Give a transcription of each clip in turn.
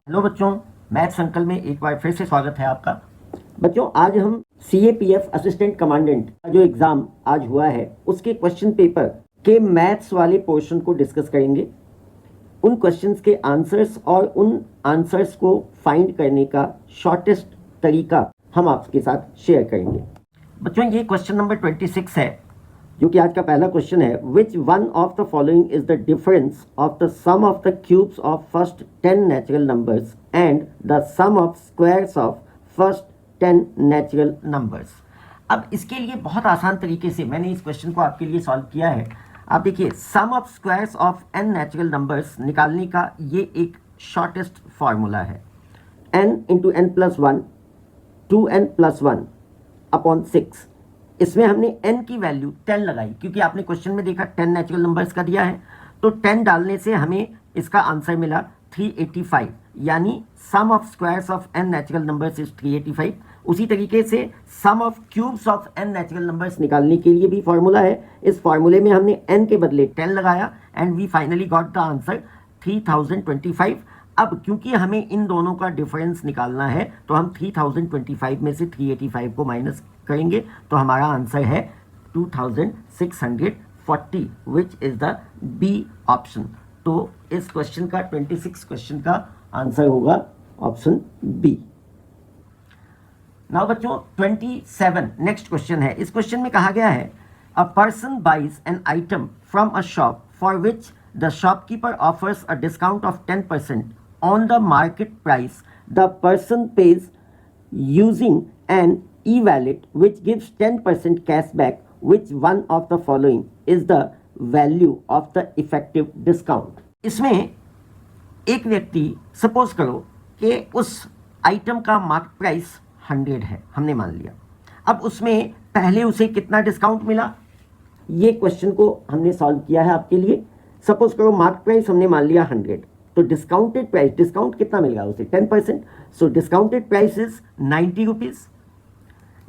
Hello बच्चों, maths uncle में एक बार फिर से स्वागत है आपका। बच्चों, आज हम CAPF असिस्टेंट कमांडेंट का जो एग्ज़ाम आज हुआ है उसके क्वेश्चन पेपर के मैथ्स वाले पोर्शन को डिस्कस करेंगे। उन क्वेश्चंस के आंसर्स और उन आंसर्स को फाइंड करने का शॉर्टेस्ट तरीका हम आपके साथ शेयर करेंगे। बच्चों, ये क्वेश्चन नंबर 26 है, जो कि आज का पहला क्वेश्चन है। Which one of the following is the difference of the sum of the cubes of first 10 natural numbers and the sum of squares of first 10 natural numbers. अब इसके लिए बहुत आसान तरीके से मैंने इस क्वेश्चन को आपके लिए सॉल्व किया है। आप देखिए, sum of squares of n natural numbers निकालने का ये एक शॉर्टेस्ट फॉर्मूला है। n into n plus 1 2n plus 1 upon 6। इसमें हमने n की वैल्यू 10 लगाई, क्योंकि आपने क्वेश्चन में देखा 10 नेचुरल नंबर्स का दिया है, तो 10 डालने से हमें इसका आंसर मिला 385, यानी sum of squares of n natural numbers is 385। उसी तरीके से sum of cubes of n natural numbers निकालने के लिए भी फॉर्मूला है। इस फॉर्मूले में हमने n के बदले 10 लगाया and we finally got the answer 3025। अब क्योंकि हमें इन दोनों का डिफरेंस निकालना है, तो हम 3025 में से 385 को माइनस करेंगे, तो हमारा आंसर है 2640, which is the B option. तो इस क्वेश्चन का 26 क्वेश्चन का आंसर होगा ऑप्शन बी। नाउ बच्चों, 27 नेक्स्ट क्वेश्चन है। इस क्वेश्चन में कहा गया है, a person buys an item from a shop for which the shopkeeper offers a discount of 10% on the market price. The person pays using an e-wallet which gives 10% cashback. Which one of the following is the value of the effective discount? इसमें एक व्यक्ति suppose करो कि उस item का market price 100 है, हमने मान लिया। अब उसमें पहले उसे कितना डिस्काउंट मिला, ये क्वेश्चन को हमने सॉल्व किया है आपके लिए। सपोज करो मार्केट प्राइस हमने मान लिया 100, तो डिस्काउंटेड प्राइस, डिस्काउंट कितना मिलेगा उसे 10%, so discounted price is 90 rupees.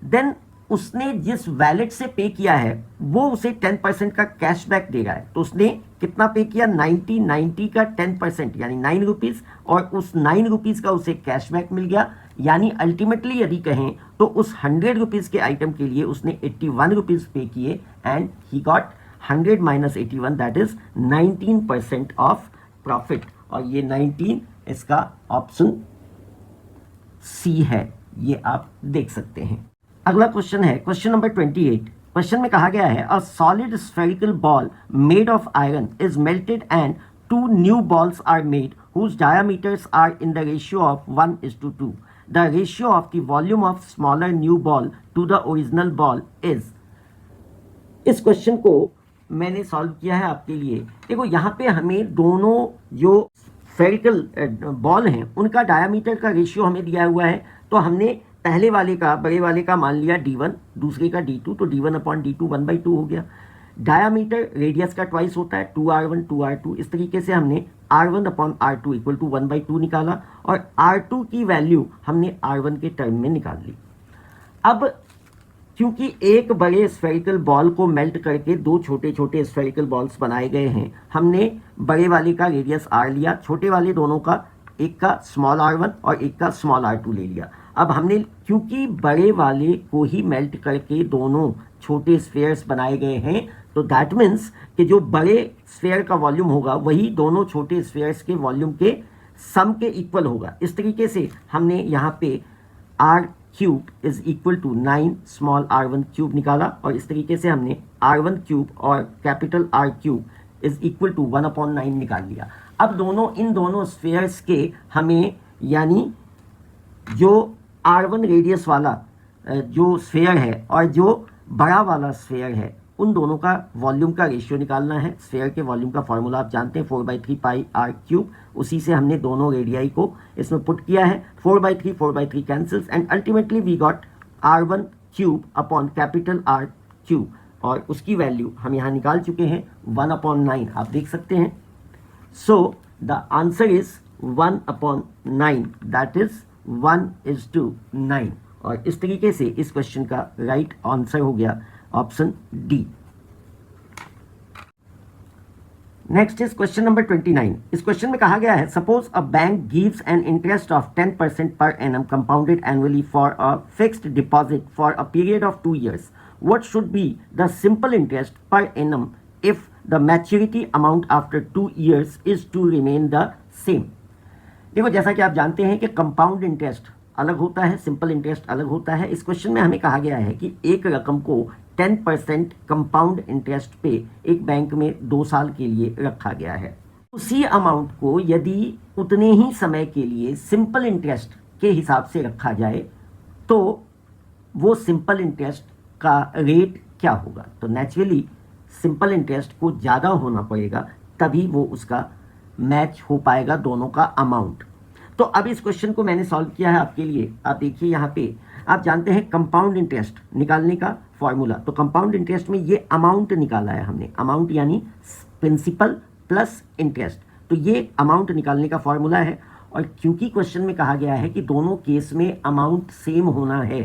Then उसने जिस वैलेट से पे किया है वो उसे 10% का कैशबैक दे रहा है, तो उसने कितना पे किया 90 का 10% यानी 9 रुपीज, और उस 9 रुपीज का उसे कैशबैक मिल गया। यानी अल्टीमेटली यदि कहें तो उस 100 रुपीज के आइटम के लिए उसने 81 रुपीज पे किए and he got 100 minus 81, that is 19% of profit. और ये 19 इसका ऑप्शन सी है, ये आप देख सकते हैं। अगला क्वेश्चन है क्वेश्चन नंबर 28। क्वेश्चन में कहा गया है, a solid spherical ball made of iron is melted and 2 new balls are made whose diameters are in the ratio of 1:2. The ratio of the volume of smaller new ball to the original ball is। इस question को मैंने solve किया है आपके लिए। देखो, यहाँ पे हमें दोनों जो स्फेरिकल बॉल हैं उनका डायामीटर का रेशियो हमें दिया हुआ है, तो हमने पहले वाले का, बड़े वाले का मान लिया D1, दूसरे का D2, तो D1 अपॉन D2 1/2 हो गया। डायामीटर रेडियस का ट्वाइस होता है, 2R1 2R2। इस तरीके से हमने R1 upon R2 equal to 1/2 निकाला, और R2 की वैल्यू हमने R1 के टर्म में निकाल ली। अब क्योंकि एक बड़े स्फेरिकल बॉल को मेल्ट करके 2 छोटे छोटे स्फेरिकल बॉल्स बनाए गए हैं, हमने बड़े वाले का रेडियस R लिया, छोटे वाले दोनों का, एक का स्मॉल r1 और एक का स्मॉल r2 ले लिया। अब हमने क्योंकि बड़े वाले को ही मेल्ट करके दोनों छोटे स्फेयर्स बनाए गए हैं, तो दैट मीन्स कि जो बड़े स्फेयर का वॉल्यूम होगा वही दोनों छोटे स्फेयर्स के वॉल्यूम के सम के इक्वल होगा। इस तरीके से हमने यहाँ पे r cube is equal to 9 small r1 cube निकाला, और इस तरीके से हमने r1 क्यूब और capital R cube is equal to 1/9 निकाल लिया। अब इन दोनों स्फेयर्स के हमें, यानी जो R1 रेडियस वाला जो स्फेयर है और जो बड़ा वाला स्फेयर है, उन दोनों का वॉल्यूम का रेशियो निकालना है। स्फेयर के वॉल्यूम का फॉर्मूला आप जानते हैं, 4/3 पाई r क्यूब। उसी से हमने दोनों रेडियाई को इसमें पुट किया है। 4/3 cancels and ultimately we got R1 cube upon capital R cube, और उसकी वैल्यू हम यहाँ निकाल चुके हैं 1/9, आप देख सकते हैं। So the answer is 1/9, that is 1:9, और इस तरीके से इस क्वेश्चन का राइट आंसर हो गया option D. Next is question number 29. इस क्वेश्चन में कहा गया है suppose a bank gives an interest of 10% per annum compounded annually for a fixed deposit for a period of 2 years. What should be the simple interest per annum if the maturity amount after 2 years is to remain the same? देखो जैसा कि आप जानते हैं कि compound interest अलग होता है, सिंपल इंटरेस्ट अलग होता है. इस क्वेश्चन में हमें कहा गया है कि एक रकम को 10% कंपाउंड इंटरेस्ट पे एक बैंक में 2 साल के लिए रखा गया है. उसी अमाउंट को यदि उतने ही समय के लिए सिंपल इंटरेस्ट के हिसाब से रखा जाए तो वो सिंपल इंटरेस्ट का रेट क्या होगा. तो नेचुरली सिंपल इंटरेस्ट को ज़्यादा होना पड़ेगा, तभी वो उसका मैच हो पाएगा दोनों का अमाउंट. तो अब इस क्वेश्चन को मैंने सॉल्व किया है आपके लिए. आप देखिए यहाँ पे आप जानते हैं कंपाउंड इंटरेस्ट निकालने का फॉर्मूला. तो कंपाउंड इंटरेस्ट में ये अमाउंट निकाला है हमने, अमाउंट यानी प्रिंसिपल प्लस इंटरेस्ट. तो ये अमाउंट निकालने का फॉर्मूला है. और क्योंकि क्वेश्चन में कहा गया है कि दोनों केस में अमाउंट सेम होना है,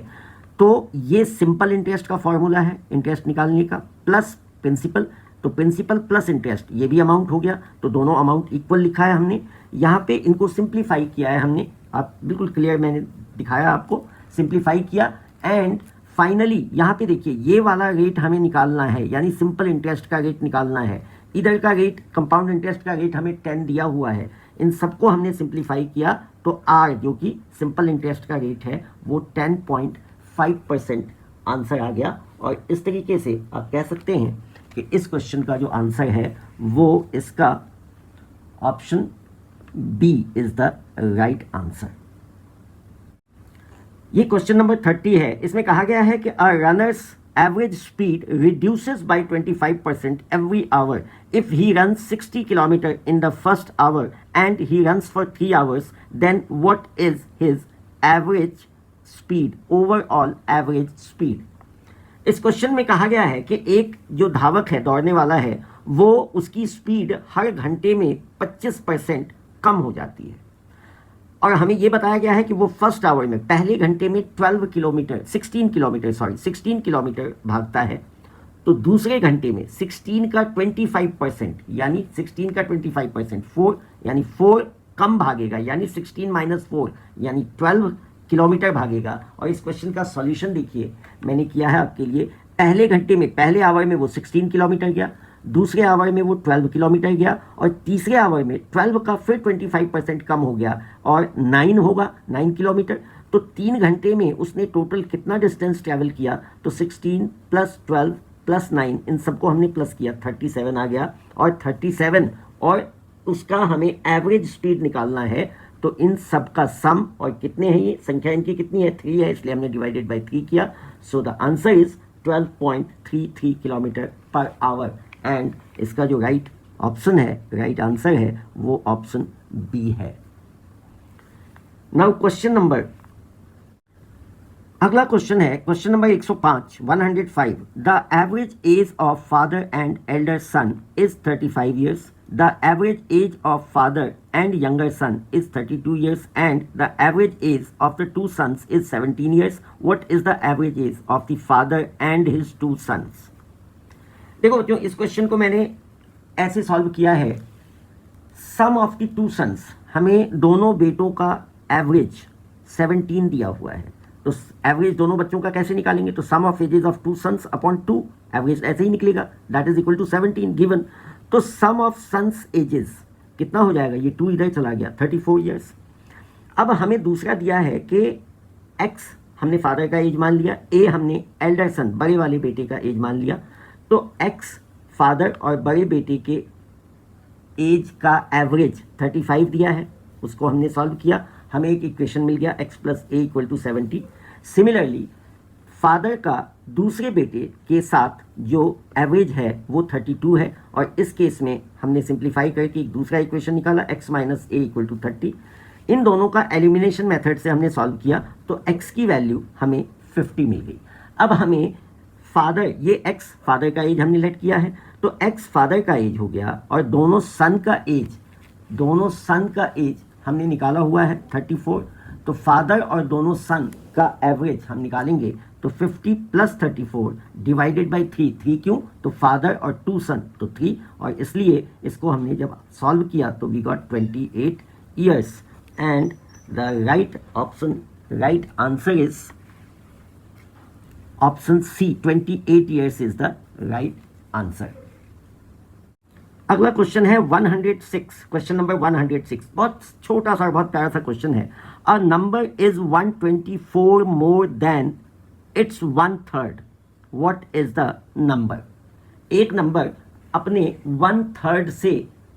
तो ये सिंपल इंटरेस्ट का फॉर्मूला है इंटरेस्ट निकालने का, प्लस प्रिंसिपल. तो प्रिंसिपल प्लस इंटरेस्ट ये भी अमाउंट हो गया. तो दोनों अमाउंट इक्वल लिखा है हमने. यहाँ पे इनको सिंप्लीफाई किया है हमने, आप बिल्कुल क्लियर मैंने दिखाया आपको, सिंप्लीफाई किया. एंड फाइनली यहाँ पे देखिए ये वाला रेट हमें निकालना है, यानी सिंपल इंटरेस्ट का रेट निकालना है. इधर का रेट कंपाउंड इंटरेस्ट का रेट हमें 10 दिया हुआ है. इन सबको हमने सिंप्लीफाई किया तो आर जो कि सिंपल इंटरेस्ट का रेट है वो 10.5% आंसर आ गया. और इस तरीके से आप कह सकते हैं कि इस क्वेश्चन का जो आंसर है वो इसका option B is the right answer. ये क्वेश्चन नंबर 30 है. इसमें कहा गया है कि a runner's average speed reduces by 25% every hour if he runs 60 kilometre in the first hour and he runs for 3 hours, then what is his average speed, overall average speed. इस question में कहा गया है कि एक जो धावक है, दौड़ने वाला है, वो उसकी स्पीड हर घंटे में 25% कम हो जाती है. और हमें ये बताया गया है कि वो फर्स्ट आवर में पहले घंटे में 16 किलोमीटर भागता है. तो दूसरे घंटे में 16 का 25% यानी 16 का 25% 4 यानी 4 कम भागेगा, यानी 16 - 4 यानी 12 किलोमीटर भागेगा. और इस क्वेश्चन का सॉल्यूशन देखिए मैंने किया है आपके लिए. पहले घंटे में पहले आवर में वो 16 किलोमीटर गया, दूसरे आवर में वो 12 किलोमीटर गया, और तीसरे आवर में 12 का फिर 25% कम हो गया और 9 होगा, 9 किलोमीटर. तो 3 घंटे में उसने टोटल कितना डिस्टेंस ट्रैवल किया. तो 16 + 12 + 9 इन सबको हमने प्लस किया, 37 आ गया. और 37 और उसका हमें एवरेज स्पीड निकालना है. तो इन सब का सम, और कितने हैं ये संख्या इनकी कितनी है, 3 है, इसलिए हमने डिवाइडेड बाय 3 किया. So the answer is 12.33 kilometre per hour. And इसका जो राइट ऑप्शन है, राइट आंसर है, वो ऑप्शन बी है. नाउ क्वेश्चन नंबर, अगला क्वेश्चन है question number 105. The average age of father and elder son is 35 years. The average age of father and younger son is 32 years and the average age of the two sons is 17 years. What is the average age of the father and his two sons? देखो जो इस question को मैंने ऐसे solve किया है, सम of the two sons, हमें दोनों बेटों का एवरेज 17 दिया हुआ है. तो एवरेज दोनों बच्चों का कैसे निकालेंगे. तो sum of ages of 2 sons upon 2, average ऐसे ही निकलेगा, that is equal to 17 given. तो सम ऑफ सन्स एजेस कितना हो जाएगा, ये 2 इधर चला गया, 34 years. अब हमें दूसरा दिया है कि x हमने फादर का एज मान लिया, a हमने एल्डर सन बड़े वाले बेटे का एज मान लिया. तो x फादर और बड़े बेटे के एज का एवरेज 35 दिया है, उसको हमने सॉल्व किया, हमें एक इक्वेशन मिल गया x + a = 70. सिमिलरली फादर का दूसरे बेटे के साथ जो एवरेज है वो 32 है. और इस केस में हमने सिंप्लीफाई करके एक दूसरा इक्वेशन निकाला, x - a = 30. इन दोनों का एलिमिनेशन मेथड से हमने सॉल्व किया तो x की वैल्यू हमें 50 मिल गई. अब हमें फादर, ये x फादर का एज हमने लेट किया है, तो x फादर का एज हो गया और दोनों सन का एज हमने निकाला हुआ है 34. तो फादर और दोनों सन का एवरेज हम निकालेंगे तो 50 प्लस 34 डिवाइडेड बाई 3, 3 क्यों, तो फादर और 2 सन तो 3, और इसलिए इसको हमने जब सॉल्व किया तो we got 28 years and the right answer is option C, 28 years is the right answer. अगला क्वेश्चन है 106, क्वेश्चन नंबर 106, बहुत छोटा सा और बहुत प्यारा सा क्वेश्चन है। A number is 124 more than it's 1/3, what is the number. एक नंबर अपने 1/3 से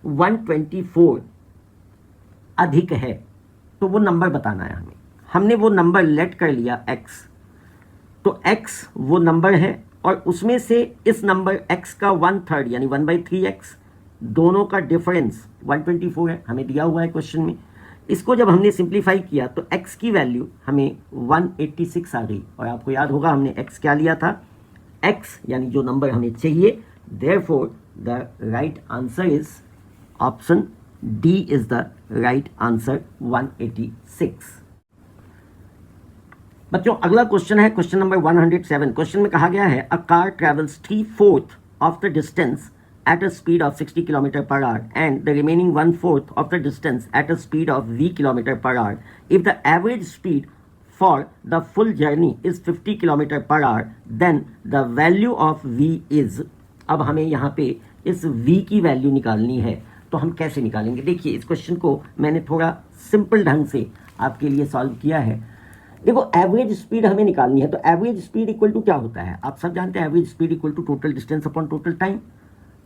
124 अधिक है, तो वो नंबर बताना है हमें। हमने वो नंबर लेट कर लिया x, तो x वो नंबर है और उसमें से इस नंबर x का 1/3 यानी 1/3x, दोनों का डिफरेंस 124 है, हमें दिया हुआ है क्वेश्चन में। इसको जब हमने सिंप्लीफाई किया तो x की वैल्यू हमें 186 आ गई, और आपको याद होगा हमने x क्या लिया था, x यानी जो नंबर हमें चाहिए। Therefore the right answer is option D is the right answer, 186। बच्चों अगला क्वेश्चन है क्वेश्चन नंबर 107। क्वेश्चन में कहा गया है a car travels 3/4 of the distance at a speed of 60 km per hour and the remaining 1/4 of the distance at a speed of v km per hour. If the average speed for the full journey is 50 km per hour, then the value of v is, अब हमें यहाँ पे इस v की value निकालनी है, तो हम कैसे निकालेंगे। देखिए इस क्वेश्चन को मैंने थोड़ा सिंपल ढंग से आपके लिए सॉल्व किया है। देखो एवरेज स्पीड हमें निकालनी है, तो एवरेज स्पीड इक्वल टू क्या होता है, आप सब जानते हैं, average speed equal to total distance upon total time.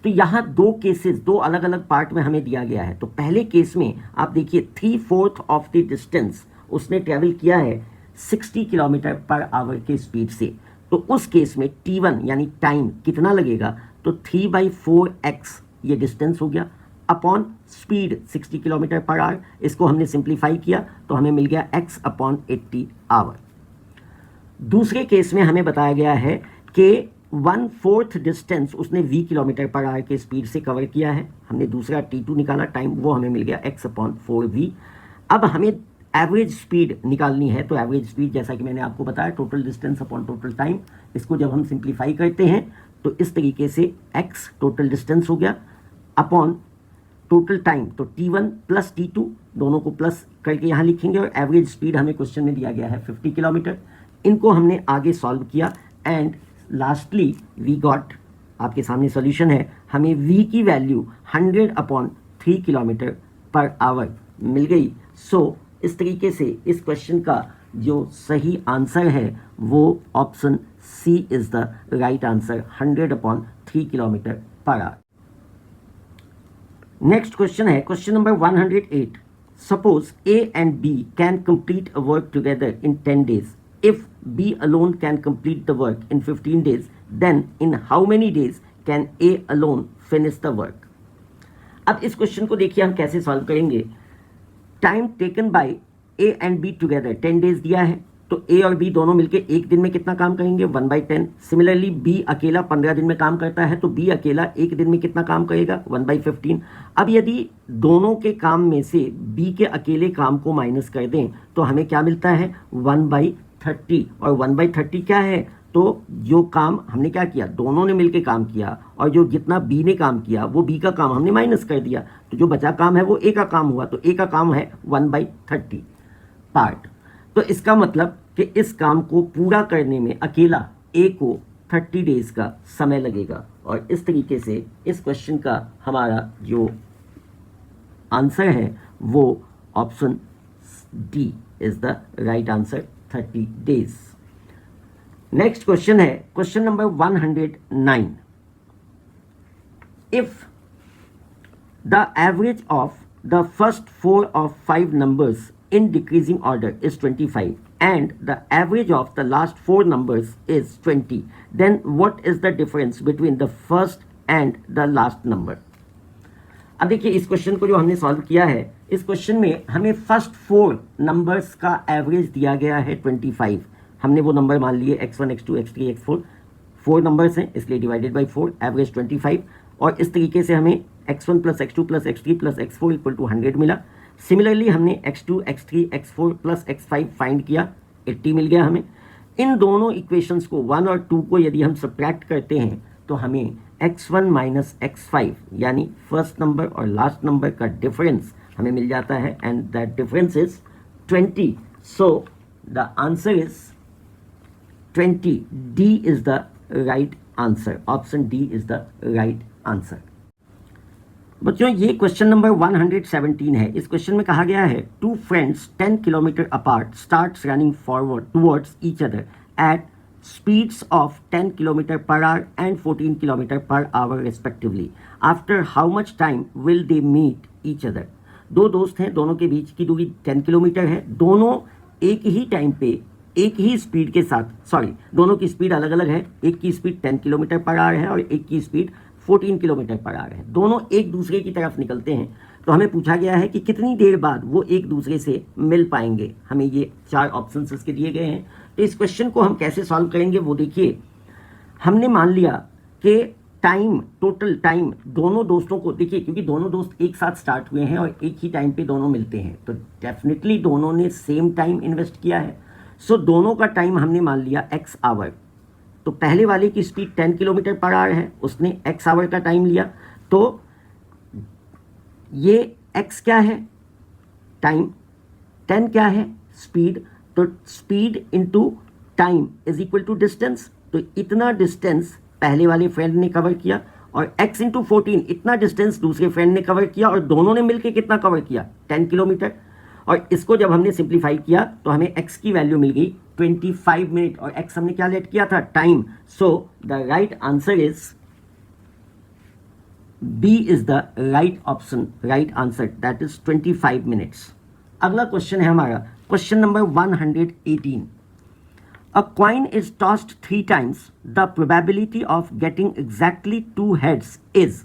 तो यहाँ दो केसेस, दो अलग अलग पार्ट में हमें दिया गया है। तो पहले केस में आप देखिए 3/4 ऑफ द डिस्टेंस उसने ट्रेवल किया है 60 किलोमीटर पर आवर के स्पीड से, तो उस केस में t1 यानी टाइम कितना लगेगा, तो 3/4x ये डिस्टेंस हो गया upon speed 60 kilometre per our. इसको हमने सिंप्लीफाई किया तो हमें मिल गया x अपॉन 80 आवर। दूसरे केस में हमें बताया गया है कि 1/4 डिस्टेंस उसने v किलोमीटर पर आवर के स्पीड से कवर किया है। हमने दूसरा t2 निकाला टाइम, वो हमें मिल गया x अपॉन 4v। अब हमें एवरेज स्पीड निकालनी है, तो एवरेज स्पीड जैसा कि मैंने आपको बताया total distance upon total time, इसको जब हम सिंप्लीफाई करते हैं तो इस तरीके से x टोटल डिस्टेंस हो गया अपॉन टोटल टाइम, तो t1 प्लस t2 दोनों को प्लस करके यहाँ लिखेंगे, और एवरेज स्पीड हमें क्वेश्चन में दिया गया है 50 किलोमीटर। इनको हमने आगे सॉल्व किया एंड लास्टली वी गॉट, आपके सामने सॉल्यूशन है, हमें v की वैल्यू 100/3 किलोमीटर पर आवर मिल गई। सो इस तरीके से इस क्वेश्चन का जो सही आंसर है वो option C is the right answer, 100/3 kilometre per hour. Next question है question number 108। Suppose A and B can complete a work together in 10 days. If B alone can complete the work in 15 days, then in how many days can A alone finish the work? अब इस question को देखिए हम कैसे solve करेंगे। Time taken by A and B together 10 days दिया है, तो A और B दोनों मिलके एक दिन में कितना काम करेंगे, 1/10। सिमिलरली B अकेला 15 दिन में काम करता है, तो B अकेला एक दिन में कितना काम करेगा, 1/15। अब यदि दोनों के काम में से B के अकेले काम को माइनस कर दें तो हमें क्या मिलता है, 1/30। और 1/30 क्या है, तो जो काम हमने क्या किया, दोनों ने मिलकर काम किया, और जो जितना B ने काम किया वो B का काम हमने माइनस कर दिया, तो जो बचा काम है वो A का काम हुआ, तो A का काम है 1/30 पार्ट। तो इसका मतलब कि इस काम को पूरा करने में अकेला A को 30 डेज का समय लगेगा, और इस तरीके से इस क्वेश्चन का हमारा जो आंसर है वो option D is the right answer, 30 days. Next question है question number 109। If the average of the first 4 of 5 numbers in decreasing order is 25 and the average of the last 4 numbers is 20, then what is the difference between the first and the last number? अब देखिए इस question को जो हमने solve किया है, इस question में हमें फर्स्ट 4 नंबर्स का एवरेज दिया गया है 25। हमने वो नंबर मान लिए x1 x2 x3 x4, 4 numbers हैं इसलिए डिवाइडेड बाई 4, एवरेज 25, और इस तरीके से हमें x1 plus x2 plus x3 plus x4 equal to 100 मिला। सिमिलरली हमने x2 x3 x4 plus x5 find किया, 80 मिल गया हमें। इन दोनों इक्वेशंस को 1 और 2 को यदि हम सब्ट्रैक्ट करते हैं तो हमें x1 माइनस x5 यानी फर्स्ट नंबर और लास्ट नंबर का डिफरेंस हमें मिल जाता है, and that difference is 20. So the answer is 20. D is the right answer. Option D is the right answer. बच्चों ये क्वेश्चन नंबर 117 है. इस क्वेश्चन में कहा गया है two friends 10 kilometre apart starts running forward towards each other at speeds of 10 kilometre per hour and 14 kilometre per hour respectively. After how much time will they meet each other. दो दोस्त हैं, दोनों के बीच की दूरी 10 किलोमीटर है. दोनों एक ही टाइम पे एक ही स्पीड के साथ, दोनों की स्पीड अलग अलग है. एक की स्पीड 10 किलोमीटर पर आवर है और एक की स्पीड 14 किलोमीटर पर आवर है. दोनों एक दूसरे की तरफ निकलते हैं. तो हमें पूछा गया है कि कितनी देर बाद वो एक दूसरे से मिल पाएंगे. हमें ये 4 ऑप्शन इसके दिए गए हैं. तो इस क्वेश्चन को हम कैसे सॉल्व करेंगे वो देखिए. हमने मान लिया कि टोटल टाइम दोनों दोस्तों को, देखिए क्योंकि दोनों दोस्त एक साथ स्टार्ट हुए हैं और एक ही टाइम पे दोनों मिलते हैं तो डेफिनेटली दोनों ने सेम टाइम इन्वेस्ट किया है. सो दोनों का टाइम हमने मान लिया x आवर. तो पहले वाले की स्पीड 10 किलोमीटर पर आवर है, उसने x आवर का टाइम लिया. तो ये x क्या है, टाइम, 10 क्या है, स्पीड. तो speed into time is equal to distance. तो इतना डिस्टेंस पहले वाले फ्रेंड ने कवर किया और x इंटू 14 इतना डिस्टेंस दूसरे फ्रेंड ने कवर किया और दोनों ने मिलकर कितना कवर किया, 10 किलोमीटर. और इसको जब हमने सिंप्लीफाई किया तो हमें x की वैल्यू मिल गई 25 मिनट और x हमने क्या लेट किया था, time. So the right answer is B is the right option, right answer, that is 25 minutes. अगला क्वेश्चन है हमारा question number 118. A coin is tossed 3 times. The probability of getting exactly 2 heads is.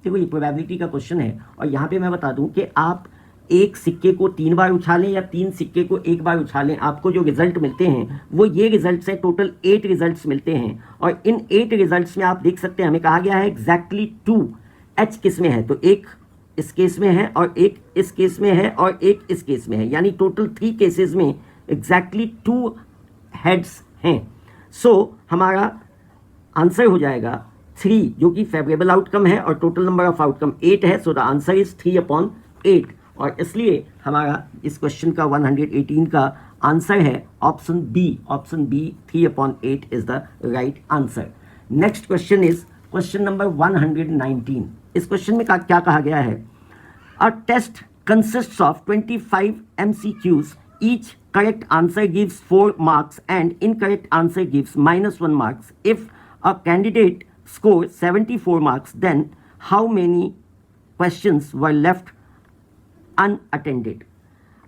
देखो ये probability का question है और यहाँ पे मैं बता दूं कि आप एक सिक्के को 3 बार उछालें या 3 सिक्के को 1 बार उछालें, आपको जो रिजल्ट मिलते हैं वो ये रिजल्ट्स हैं. टोटल 8 रिजल्ट्स मिलते हैं और इन 8 रिजल्ट्स में आप देख सकते हैं हमें कहा गया है एग्जैक्टली 2 एच किस में है. तो एक इस केस में है और एक इस केस में है और एक इस केस में है, यानी टोटल 3 केसेस में एग्जैक्टली 2 हेड्स हैं. सो हमारा आंसर हो जाएगा 3 जो कि फेवरेबल आउटकम है और टोटल नंबर ऑफ आउटकम 8 है. सो द आंसर इज 3/8 और इसलिए हमारा इस क्वेश्चन का 118 का आंसर है option B. Option B 3/8 is the right answer. Next question is question number 119. इस क्वेश्चन में क्या कहा गया है, a test consists of 25 MCQs. Each correct answer gives 4 marks and incorrect answer gives -1 marks. If a candidate scores 74 marks, then how many questions were left unattended?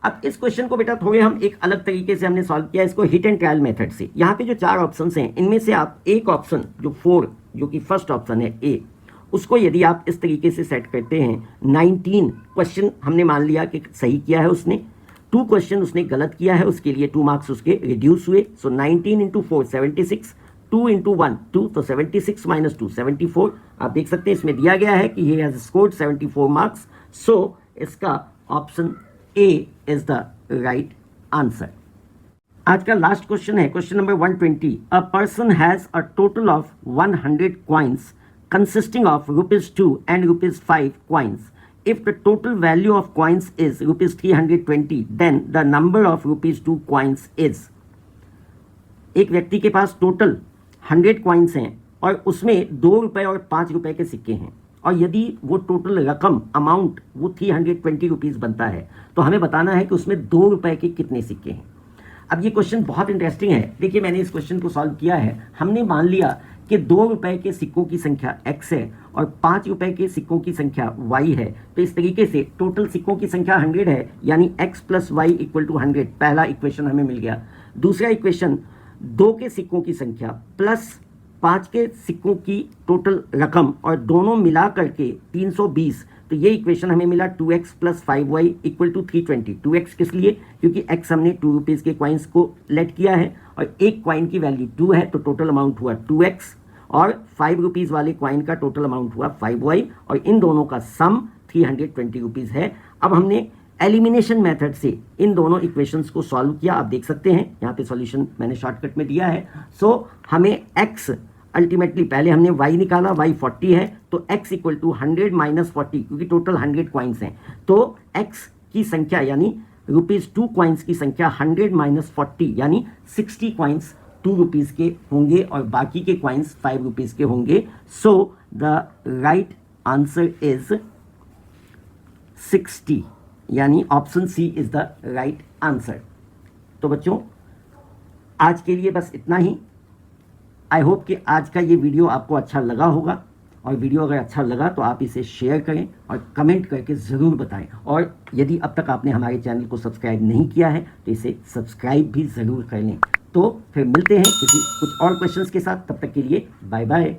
अब इस question को बेटा थोड़े हम एक अलग तरीके से हमने सॉल्व किया, इसको हिट एंड ट्रायल मेथड से. यहाँ पे जो 4 ऑप्शंस हैं इनमें से आप एक ऑप्शन जो 4 जो कि फर्स्ट ऑप्शन है ए, उसको यदि आप इस तरीके से सेट करते हैं, 19 क्वेश्चन हमने मान लिया कि सही किया है उसने, 2 क्वेश्चन उसने गलत किया है, उसके लिए 2 मार्क्स उसके रिड्यूस हुए. सो 19 इंटू 4 76, 2 इंटू 1 2, तो 76 माइनस 2 74. आप देख सकते हैं इसमें दिया गया है कि ही हैज स्कोर्ड 74 मार्क्स. सो इसका option A is the right answer. आज का लास्ट क्वेश्चन है question number 120. A person has a total of 100 coins consisting of ₹2 and ₹5 coins. If the total value of coins is ₹320, then the number of ₹2 coins is. एक व्यक्ति के पास total 100 coins हैं और उसमें ₹2 और ₹5 के सिक्के हैं और यदि वो टोटल रकम अमाउंट वो 320 रुपीज़ बनता है तो हमें बताना है कि उसमें ₹2 के कितने सिक्के हैं. अब ये क्वेश्चन बहुत इंटरेस्टिंग है. देखिए मैंने इस क्वेश्चन को सॉल्व किया है. हमने मान लिया कि ₹2 के सिक्कों की संख्या x है और ₹5 के सिक्कों की संख्या y है. तो इस तरीके से टोटल सिक्कों की संख्या 100 है, यानी x plus y equal to 100. पहला इक्वेशन हमें मिल गया. दूसरा इक्वेशन 2 के सिक्कों की संख्या प्लस 5 के सिक्कों की टोटल रकम और दोनों मिला करके 320. तो ये इक्वेशन हमें मिला 2x plus 5y equal to 320. 2x किस लिए, क्योंकि x हमने ₹2 के कॉइन्स को लेट किया है और एक कॉइन की वैल्यू 2 है तो टोटल अमाउंट हुआ 2x और ₹5 वाले कॉइन का टोटल अमाउंट हुआ 5y और इन दोनों का सम 320 रुपीज़ है. अब हमने एलिमिनेशन मेथड से इन दोनों इक्वेशंस को सॉल्व किया। आप देख सकते हैं यहाँ पे सॉल्यूशन मैंने शॉर्टकट में दिया है। सो हमें x अल्टीमेटली पहले हमने y निकाला, y 40 है तो x इक्वल टू 100 माइनस 40, क्योंकि टोटल 100 कॉइन्स हैं तो x की संख्या यानी ₹2 कॉइन्स की संख्या 100 माइनस 40 यानी 60 कॉइन्स 2 रुपीज़ के होंगे और बाकी के कॉइन्स 5 रुपीज़ के होंगे। So the right answer is 60 यानी option C is the right answer. तो बच्चों आज के लिए बस इतना ही। आई होप कि आज का ये वीडियो आपको अच्छा लगा होगा, और वीडियो अगर अच्छा लगा तो आप इसे शेयर करें और कमेंट करके ज़रूर बताएं। और यदि अब तक आपने हमारे चैनल को सब्सक्राइब नहीं किया है तो इसे सब्सक्राइब भी ज़रूर कर लें। तो फिर मिलते हैं कुछ और क्वेश्चंस के साथ, तब तक के लिए बाय बाय।